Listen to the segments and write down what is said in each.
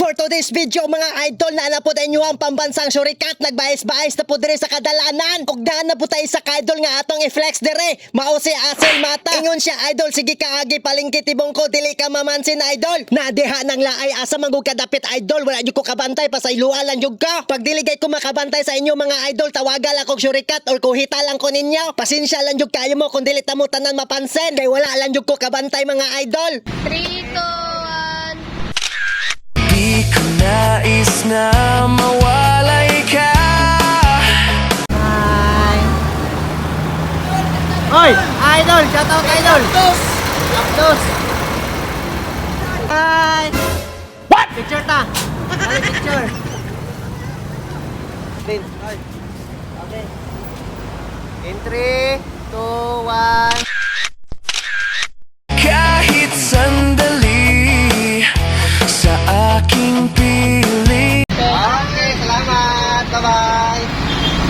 For today's video mga idol, naana po tayo ang pambansang surikat. Nagbayis-bayis na po dire sa kadalanan. Ug naana po tayo sa ka-idol nga atong i-flex dire. Mao si Asel Mata. Ingon siya idol, sige kaagi palingkit tibong ko, dili ka mamansin idol. Nadeha nang laay asa magug kadapit idol. Wala jud ko kabantay pasayloa lang jud ka. Pag diligay ko makabantay sa inyo mga idol, tawagal ako surikat or kuhita lang ko ninyo. Pasensya lang jud kayo mo kung dili ta mo tanan mapansin. Kay wala lang jud ko kabantay mga idol. 3, 2, 1. Di ko nais na mawalay ka. Hi! Hoy! Idol! Shout out idol! Aptos! Hi! What? Picture ta! Ano picture? Din. Okay. In 3, 2, 1. Kahit sandali sa aking piling. Okay, salamat! Bye-bye!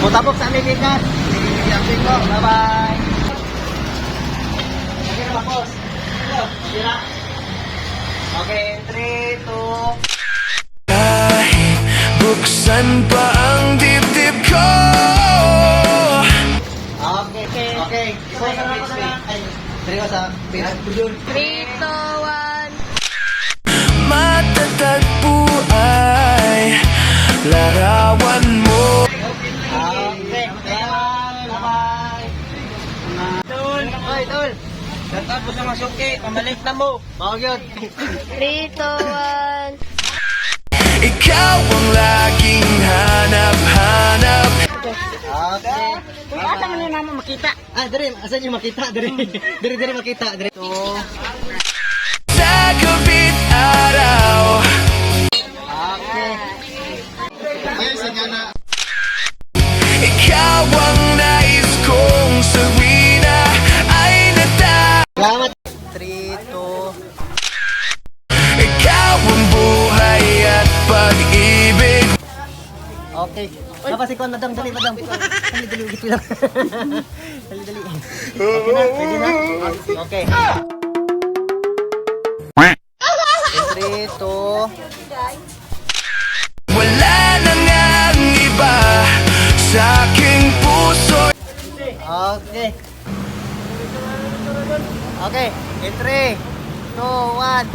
Mutapok sa amin ka! Sige ko! Bye-bye! Okay na ba, boss? Sira? Okay, in 3, 2... Kahit buksan pa ang dibdib ko. Okay. Okay. So, Dito sa Facebook. 3, 2, 1. Matatagpo ay larawan mo. Okay. Bye-bye. Tol. Hoy, tol. Tapos na masuki. Pamalik na mo. Bawag yun. 3, 2, 1. Ikaw ang laging hanap-hanap. Okay. Uy, asa man yung mama makita? Ah, dire. Asan yung makita? Dire. Dire makita. Dire. So, Sa gabit araw. okay. Ikaw ang nais kong sabihin na ay Salamat. 3, 2... Ikaw ang buhay at pag-ibig. Okay. Napasikon, madam. Dali, madam. Dali, gito lang. Dali. Okay na? Pwede na? Okay. In 3, 2... Wala na ngang iba sa aking puso. Okay. Okay. In 3, 2, 1...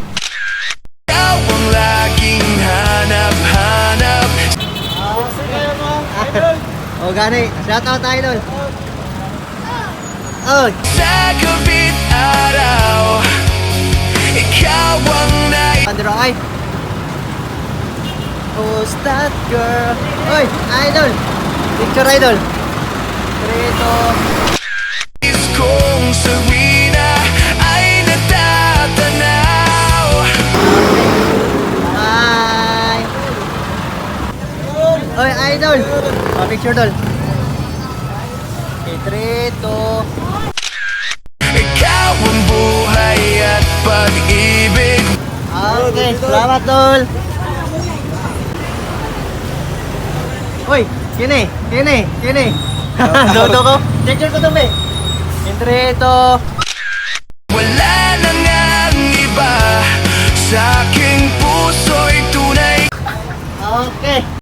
Ikaw ang laging hanap-hanap. Oh, gani. Shout out idol. Oh, Sa gabit araw. Ikaw ang nais. Pandero ay. Who's that girl? Oy, idol. Picture idol. 3, 2... kong sabihin na ay natatanaw. Bye. Oy, idol. Oh, picture dol. Okay, 3, 2... Ikaw ang buhay at pag-ibig. Okay, salamat dol. Uy, kini. Dodo ko. Picture ko tumbe. In 3, 2... Wala na ngang iba sa aking puso'y tunay. Okay.